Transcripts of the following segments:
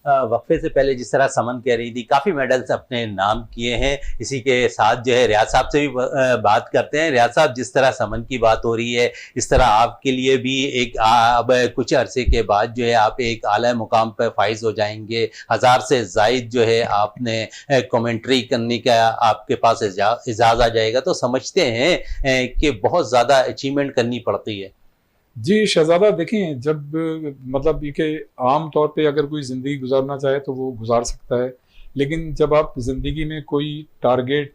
वक्फे से पहले जिस तरह समन कह रही थी, काफ़ी मेडल्स अपने नाम किए हैं। इसी के साथ जो है रियाज साहब से भी बात करते हैं। रियाज साहब, जिस तरह समन की बात हो रही है, इस तरह आपके लिए भी एक अब कुछ अरसे के बाद जो है आप एक आला मुकाम पर फाइज हो जाएंगे। 1000 से ज़ायद जो है आपने कमेंट्री करने का आपके पास एजाज़ आ जाएगा। तो समझते हैं कि बहुत ज़्यादा अचीवमेंट करनी पड़ती है। जी शहजादा, देखें, जब मतलब ये कि आम तौर पे अगर कोई ज़िंदगी गुजारना चाहे तो वो गुजार सकता है, लेकिन जब आप ज़िंदगी में कोई टारगेट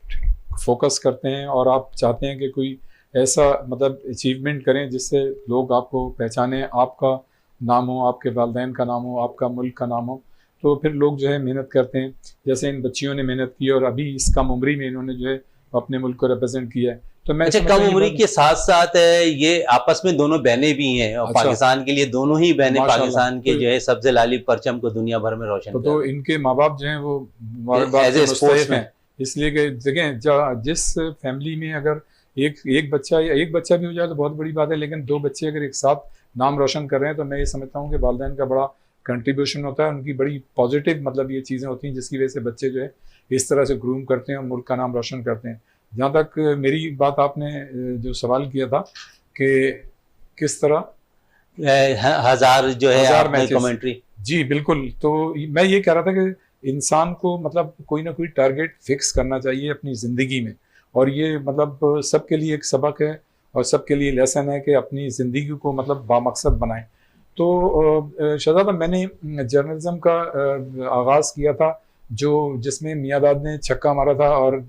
फोकस करते हैं और आप चाहते हैं कि कोई ऐसा मतलब अचीवमेंट करें जिससे लोग आपको पहचानें, आपका नाम हो, आपके वालिदैन का नाम हो, आपका मुल्क का नाम हो, तो फिर लोग जो है मेहनत करते हैं। जैसे इन बच्चियों ने मेहनत की और अभी इस कम उम्री में इन्होंने जो है अपने मुल्क को रिप्रेजेंट किया है। तो मैं अच्छा, समझता कम हूँ ये उम्री बहुत के साथ साथ ये आपस में दोनों बहनें भी हैं और अच्छा, पाकिस्तान के लिए दोनों ही बहनें माशाल्लाह। पाकिस्तान के तो जो है सब्ज़ लाली परचम को दुनिया भर में रोशन कर तो रहे इनके माँ बाप जो हैं वो हैं माँ बाप एज से ए मुस्तैफ स्पोर्ट्समैन। हैं, इसलिए कि देखें जिस फैमिली में अगर एक एक बच्चा या एक बच्चा भी हो जाए तो बहुत बड़ी बात है, लेकिन दो बच्चे अगर एक साथ नाम रोशन कर रहे हैं तो मैं ये समझता हूँ कि वालिदैन का बड़ा कंट्रीब्यूशन होता है, उनकी बड़ी पॉजिटिव मतलब ये चीज़ें होती हैं जिसकी वजह से बच्चे जो है इस तरह से ग्रूम करते हैं और मुल्क का नाम रोशन करते हैं। जहाँ तक मेरी बात, आपने जो सवाल किया था कि किस तरह 1000 जो है 1000 आपने मैचेस, कमेंट्री। जी बिल्कुल। तो मैं ये कह रहा था कि इंसान को मतलब कोई ना कोई टारगेट फिक्स करना चाहिए अपनी ज़िंदगी में, और ये मतलब सबके लिए एक सबक है और सबके लिए लेसन है कि अपनी ज़िंदगी को मतलब बामकसद बनाएं। तो शहजादा, मैंने जर्नलिज्म का आगाज़ किया था जो जिसमें मियाँदाद ने छक्का मारा था और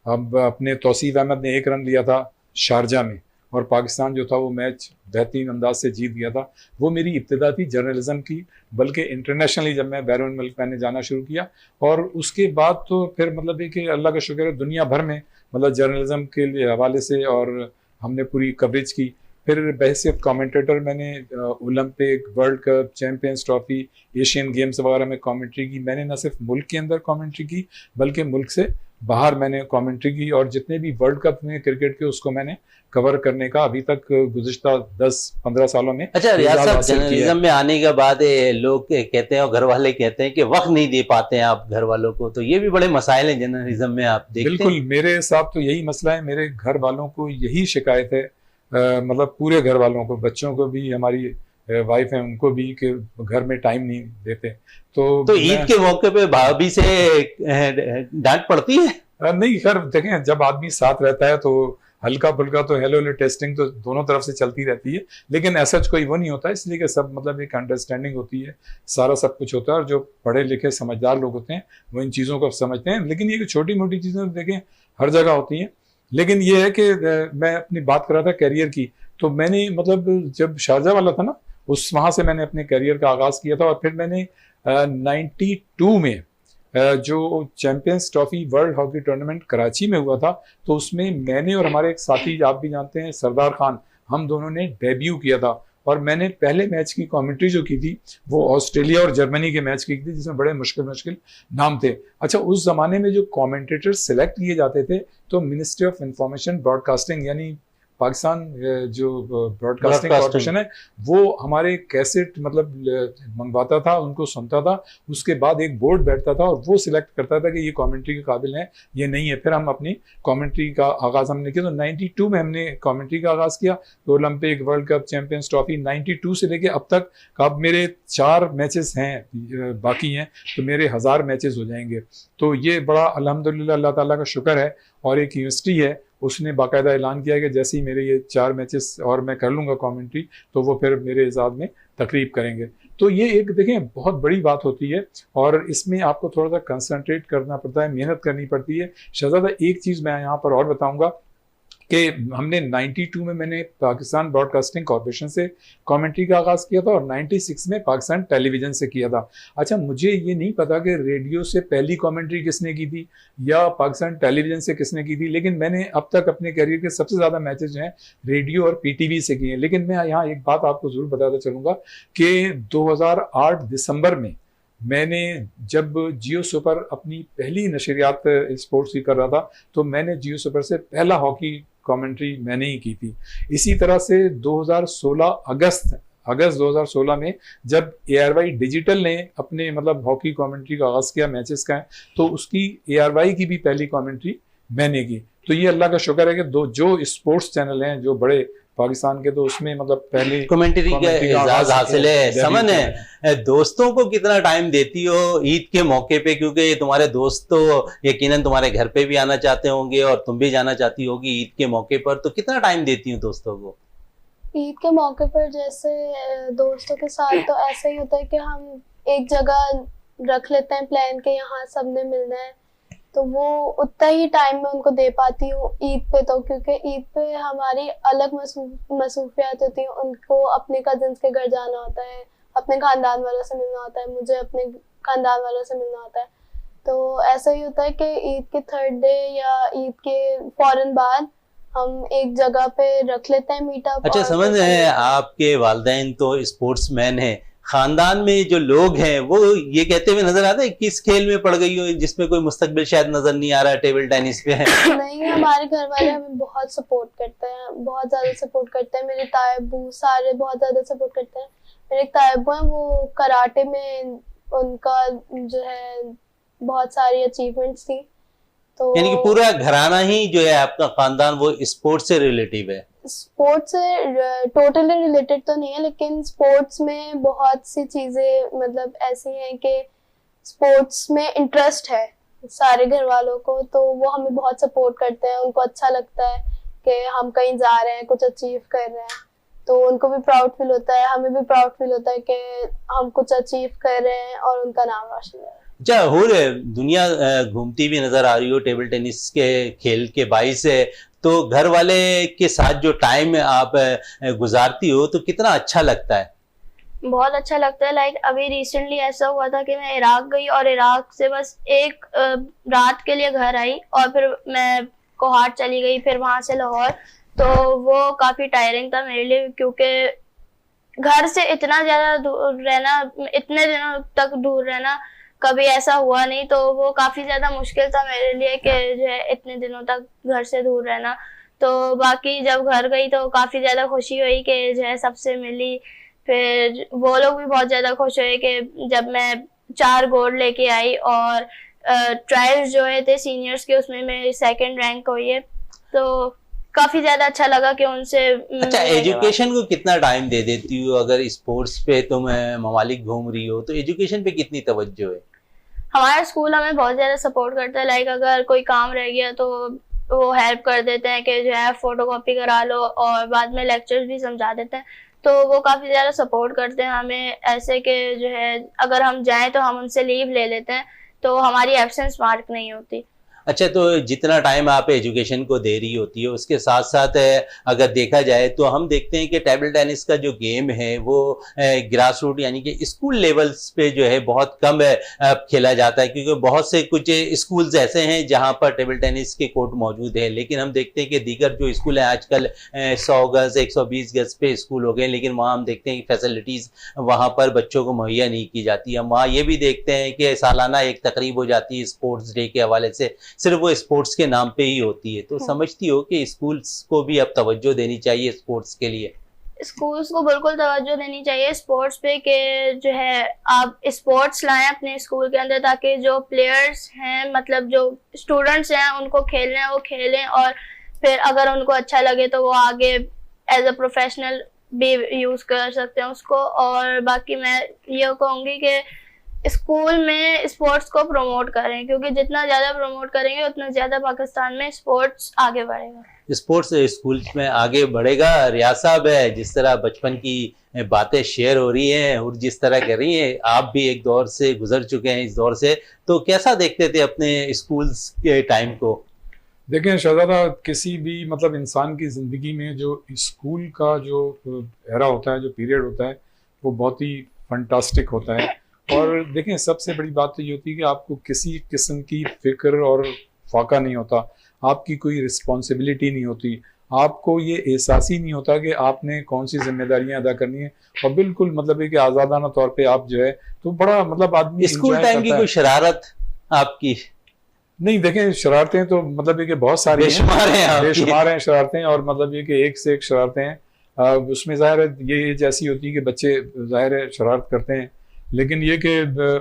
अब अपने तौसीफ अहमद ने 1 रन लिया था शारजा में, और पाकिस्तान जो था वो मैच बेहतरीन अंदाज से जीत गया था। वो मेरी इब्तिदा थी जर्नलिज्म की, बल्कि इंटरनेशनली जब मैं बैरून मुल्क मैंने जाना शुरू किया, और उसके बाद तो फिर मतलब ये कि अल्लाह का शुक्र है दुनिया भर में मतलब जर्नलिज्म के लिए हवाले से और हमने पूरी कवरेज की। फिर बहैसियत कमेंटेटर मैंने Olympic, world cup, champions trophy, Asian games वगैरह में कमेंट्री की। मैंने न सिर्फ मुल्क के अंदर कमेंट्री की बल्कि मुल्क से बाहर मैंने कमेंट्री की, और जितने भी वर्ल्ड कप में क्रिकेट के उसको मैंने कवर करने का अभी तक गुज़िश्ता 10-15 सालों में अच्छा रियाज एजाज़ साहब, हासिल किया जर्नलिज्म है। में आने के बाद लोग कहते हैं और घर वाले कहते हैं कि वक्त नहीं दे पाते हैं आप घर वालों को, तो ये भी बड़े मसाइल हैं जर्नलिज्म में, आप देखते बिल्कुल, हैं। मेरे साथ तो यही मसला है, मेरे घर वालों को यही शिकायत है, मतलब पूरे घर वालों को, बच्चों को भी, हमारी वाइफ है उनको भी, कि घर में टाइम नहीं देते। तो तो ईद मैं के मौके पे भाभी से डांट पड़ती है? नहीं, खैर देखें, जब आदमी साथ रहता है तो हल्का फुल्का तो हेलो हेलो टेस्टिंग तो दोनों तरफ से चलती रहती है, लेकिन ऐसा कोई वो नहीं होता, इसलिए कि सब मतलब एक अंडरस्टैंडिंग होती है, सारा सब कुछ होता है, और जो पढ़े लिखे समझदार लोग होते हैं वो इन चीज़ों को समझते हैं। लेकिन ये छोटी मोटी चीज़ें देखें हर जगह होती हैं। लेकिन ये है कि मैं अपनी बात कर रहा था कैरियर की, तो मैंने मतलब जब शारजा वाला था ना, उस वहाँ से मैंने अपने कैरियर का आगाज़ किया था, और फिर मैंने 92 में जो champions trophy world hockey tournament Karachi में हुआ था, तो उसमें मैंने और हमारे एक साथी, आप भी जानते हैं, सरदार खान, हम दोनों ने डेब्यू किया था, और मैंने पहले मैच की कमेंट्री जो की थी वो ऑस्ट्रेलिया और जर्मनी के मैच की थी, जिसमें बड़े मुश्किल मुश्किल नाम थे। अच्छा, उस ज़माने में जो कमेंटेटर सिलेक्ट किए जाते थे तो मिनिस्ट्री ऑफ इंफॉर्मेशन ब्रॉडकास्टिंग यानी पाकिस्तान जो ब्रॉडकास्टिंग ब्रॉडकास्टिंग। कॉरपोरेशन है, वो हमारे कैसेट मतलब मंगवाता था, उनको सुनता था, उसके बाद एक बोर्ड बैठता था और वो सिलेक्ट करता था कि ये कमेंट्री के काबिल है, ये नहीं है। फिर हम अपनी कमेंट्री का आगाज़ हमने किया, तो 92 में हमने कमेंट्री का आगाज़ किया। तो Olympic, world cup, champions trophy 92 से लेके अब तक, अब मेरे 4 मैचेस हैं बाकी हैं, तो मेरे 1000 मैचेस हो जाएंगे। तो ये बड़ा अल्हम्दुलिल्लाह अल्लाह ताला का शुक्र है। और एक यूनिवर्सिटी है, उसने बाकायदा ऐलान किया कि जैसे ही मेरे ये 4 मैचेस और मैं कर लूँगा कमेंट्री, तो वो फिर मेरे एजाज़ में तकरीब करेंगे। तो ये एक देखें बहुत बड़ी बात होती है, और इसमें आपको थोड़ा सा कंसंट्रेट करना पड़ता है, मेहनत करनी पड़ती है। शहजादा, एक चीज़ मैं यहाँ पर और बताऊँगा कि हमने 92 में मैंने पाकिस्तान ब्रॉडकास्टिंग कॉरपोरेशन से कमेंट्री का आगाज़ किया था, और 96 में पाकिस्तान टेलीविज़न से किया था। अच्छा, मुझे ये नहीं पता कि रेडियो से पहली कमेंट्री किसने की थी या पाकिस्तान टेलीविज़न से किसने की थी, लेकिन मैंने अब तक अपने करियर के सबसे ज़्यादा मैचेस जो हैं रेडियो और पीटीवी से किए हैं। लेकिन मैं यहाँ एक बात आपको ज़रूर बताता चलूँगा कि 2008 दिसंबर में मैंने जब जियो सुपर अपनी पहली नशरियात स्पोर्ट्स की कर रहा था, तो मैंने जियो सुपर से पहला हॉकी कमेंट्री मैंने ही की थी। इसी तरह से 2016 अगस्त अगस्त 2016 में जब ARY डिजिटल ने अपने मतलब हॉकी कमेंट्री का आगाज किया मैचेस का, तो उसकी ARY की भी पहली कमेंट्री मैंने की। तो ये अल्लाह का शुक्र है कि जो स्पोर्ट्स चैनल हैं जो बड़े पाकिस्तान के, तो उसमें मतलब पहले कमेंट्री का एजाज हासिल है। समन है, दोस्तों को कितना टाइम देती हो ईद के मौके पे, क्योंकि तुम्हारे दोस्त तो यकीनन तुम्हारे घर पे भी आना चाहते होंगे और तुम भी जाना चाहती होगी ईद के मौके पर, तो कितना टाइम देती हो दोस्तों को? ईद के मौके पर जैसे दोस्तों के साथ तो ऐसा ही होता है कि हम एक जगह रख लेते हैं प्लान के यहाँ सबने मिलना है, तो वो उतना ही टाइम में उनको दे पाती हूँ ईद पे। तो क्योंकि ईद पे हमारी अलग मसरूफियात होती हैं, उनको अपने कजिन्स के घर जाना होता है, अपने खानदान वालों से मिलना होता है, मुझे अपने खानदान वालों से मिलना होता है। तो ऐसा ही होता है कि ईद के 3rd डे या ईद के फौरन बाद हम एक जगह पे रख लेते हैं मीटअप। अच्छा, समझ है, आपके वालिदैन तो स्पोर्ट्समैन हैं, खानदान में जो लोग हैं वो ये कहते हुए नजर आते हैं किस खेल में पड़ गई हो जिसमें कोई मुस्तकबिल शायद नजर नहीं आ रहा, टेबल टेनिस पे है? नहीं, हमारे घर वाले हमें बहुत सपोर्ट करते हैं, बहुत ज्यादा सपोर्ट करते हैं। मेरे तायबू सारे बहुत ज्यादा सपोर्ट करते हैं। मेरे एक तायबू हैं, वो कराटे में उनका जो है बहुत सारी अचीवमेंट्स थी। तो यानी कि पूरा घराना ही जो है आपका खानदान वो स्पोर्ट्स से रिलेटिव है? स्पोर्ट्स से टोटली रिलेटेड तो नहीं है, लेकिन स्पोर्ट्स में बहुत सी चीजें मतलब ऐसी हैं कि स्पोर्ट्स में इंटरेस्ट है सारे घर वालों को, तो वो हमें बहुत सपोर्ट करते हैं। उनको अच्छा लगता है कि हम कहीं जा रहे हैं, कुछ अचीव कर रहे हैं, तो उनको भी प्राउड फील होता है, हमें भी प्राउड फील होता है कि हम कुछ अचीव कर रहे हैं और उनका नाम रोशन है। अच्छा, हो रहे दुनिया घूमती भी नजर आ रही हो टेबल टेनिस के खेल के बाइस है, तो घर वाले के साथ जो टाइम आप गुजारती हो तो कितना अच्छा लगता है? बहुत अच्छा लगता है। लाइक अभी रिसेंटली ऐसा हुआ था कि मैं इराक गई और इराक से बस एक रात के लिए घर आई और फिर मैं कोहाट चली गई, फिर वहां से लाहौर। तो वो काफी टायरिंग था मेरे लिए, क्योंकि घर से इतना ज्यादा दूर रहना, इतने दिनों तक दूर रहना कभी ऐसा हुआ नहीं। तो वो काफी ज्यादा मुश्किल था मेरे लिए कि जो है इतने दिनों तक घर से दूर रहना। तो बाकी जब घर गई तो काफी ज्यादा खुशी हुई कि जो है सबसे मिली। फिर वो लोग भी बहुत ज्यादा खुश हुए कि जब मैं 4 गोल्ड लेके आई, और ट्रायल्स जो है थे सीनियर्स के, उसमें मेरी 2nd रैंक हुई है। तो काफी ज्यादा अच्छा लगा कि उनसे। अच्छा, एजुकेशन को कितना टाइम दे देती हो? अगर स्पोर्ट्स पे तुम ममालिक घूम रही हो तो एजुकेशन पे कितनी तवज्जो है? हमारा स्कूल हमें बहुत ज्यादा सपोर्ट करता है। लाइक अगर कोई काम रह गया तो वो हेल्प कर देते हैं कि जो है फोटोकॉपी करा लो, और बाद में लेक्चर्स भी समझा देते हैं। तो वो काफी ज्यादा सपोर्ट करते हैं हमें, ऐसे कि जो है अगर हम जाएं तो हम उनसे लीव ले लेते हैं, तो हमारी एब्सेंस मार्क नहीं होती। अच्छा, तो जितना टाइम आप एजुकेशन को दे रही होती है उसके साथ साथ अगर देखा जाए तो हम देखते हैं कि टेबल टेनिस का जो गेम है वो ग्रास रूट यानी कि स्कूल लेवल्स पे जो है बहुत कम खेला जाता है, क्योंकि बहुत से कुछ स्कूल्स ऐसे हैं जहां पर टेबल टेनिस के कोर्ट मौजूद है, लेकिन हम देखते हैं कि दीगर जो स्कूल हैं आजकल 100 गज 120 गज पे स्कूल हो गए, लेकिन वहाँ हम देखते हैं कि फैसिलिटीज़ वहाँ पर बच्चों को मुहैया नहीं की जाती। हम वहाँ ये भी देखते हैं कि सालाना एक तकरीब हो जाती है स्पोर्ट्स डे के हवाले से, सिर्फ वो स्पोर्ट्स के नाम पे ही होती है। तो समझती हो कि स्कूल्स को भी अब तवज्जो देनी चाहिए स्पोर्ट्स के लिए? स्कूल्स को बिल्कुल तवज्जो देनी चाहिए स्पोर्ट्स पे, कि जो है आप स्पोर्ट्स लाएं अपने स्कूल के अंदर, ताकि जो प्लेयर्स हैं मतलब जो स्टूडेंट्स हैं उनको खेलना है वो खेलें, और फिर अगर उनको अच्छा लगे तो वो आगे एज अ प्रोफेशनल भी यूज कर सकते हैं उसको। और बाकी मैं ये कहूँगी कि स्कूल में स्पोर्ट्स को प्रमोट करें, क्योंकि जितना ज्यादा प्रमोट करेंगे उतना ज्यादा पाकिस्तान में स्पोर्ट्स आगे बढ़ेगा। स्पोर्ट्स स्कूल में आगे बढ़ेगा। रियाज साहब है, जिस तरह बचपन की बातें शेयर हो रही हैं और जिस तरह कर रही हैं, आप भी एक दौर से गुजर चुके हैं इस दौर से, तो कैसा देखते थे अपने स्कूल्स के टाइम को? देखें शहजादा, किसी भी मतलब इंसान की ज़िंदगी में जो स्कूल का जो एरा होता है, जो पीरियड होता है, वो बहुत ही फंटास्टिक होता है। और देखें सबसे बड़ी बात तो ये होती है कि आपको किसी किस्म की फिक्र और फाका नहीं होता, आपकी कोई रिस्पॉन्सिबिलिटी नहीं होती, आपको ये एहसास ही नहीं होता कि आपने कौन सी जिम्मेदारियां अदा करनी है, और बिल्कुल मतलब है कि आज़ादाना तौर पे आप जो है तो बड़ा मतलब आदमी स्कूल टाइम की कोई शरारत आपकी? नहीं, देखें शरारतें तो मतलब ये कि बहुत सारी बेशुमार हैं शरारतें, और मतलब ये कि एक से एक शरारतें हैं। उसमें ज़ाहिर है ये एज ऐसी होती है कि बच्चे ज़ाहिर है शरारत करते हैं, लेकिन ये कि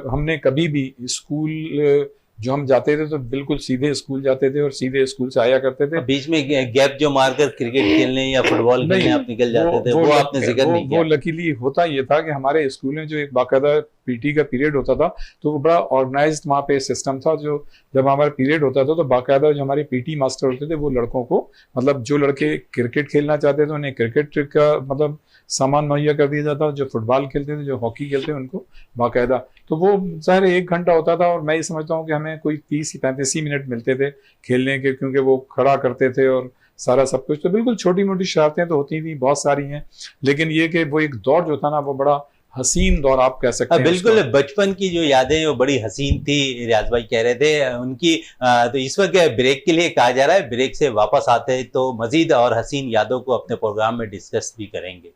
हमने कभी भी स्कूल जो हम जाते थे तो बिल्कुल सीधे स्कूल जाते थे और सीधे स्कूल से आया करते थे। बीच में गैप जो मारकर क्रिकेट खेलने या फुटबॉल खेलने आप निकल जाते थे, वो आपने जिक्र नहीं किया। वो लकीली होता ये था कि हमारे स्कूल में जो एक बाकायदा पीटी का पीरियड होता था, तो वो बड़ा ऑर्गेनाइज्ड वहाँ पे सिस्टम था। जो जब हमारा पीरियड होता था तो बाकायदा जो हमारे पीटी मास्टर होते थे वो लड़कों को, मतलब जो लड़के क्रिकेट खेलना चाहते थे उन्हें क्रिकेट का मतलब सामान मुहैया कर दिया जाता, जो फुटबॉल खेलते थे, जो हॉकी खेलते थे, उनको बाकायदा। तो वो ज़ाहिर 1 घंटा होता था और मैं ये समझता हूँ कि हमें कोई 30-35 ही मिनट मिलते थे खेलने के, क्योंकि वो खड़ा करते थे और सारा सब कुछ। तो बिल्कुल छोटी मोटी शरारतें तो होती थी, बहुत सारी हैं, लेकिन ये कि वो एक दौर जो था ना वो बड़ा हसीन दौर आप कह सकते हैं। बिल्कुल, बचपन की जो यादें वो बड़ी हसीन थी, रियाज भाई कह रहे थे उनकी। तो इस वक्त ब्रेक के लिए कहा जा रहा है, ब्रेक से वापस आते हैं तो मजीद और हसीन यादों को अपने प्रोग्राम में डिस्कस भी करेंगे।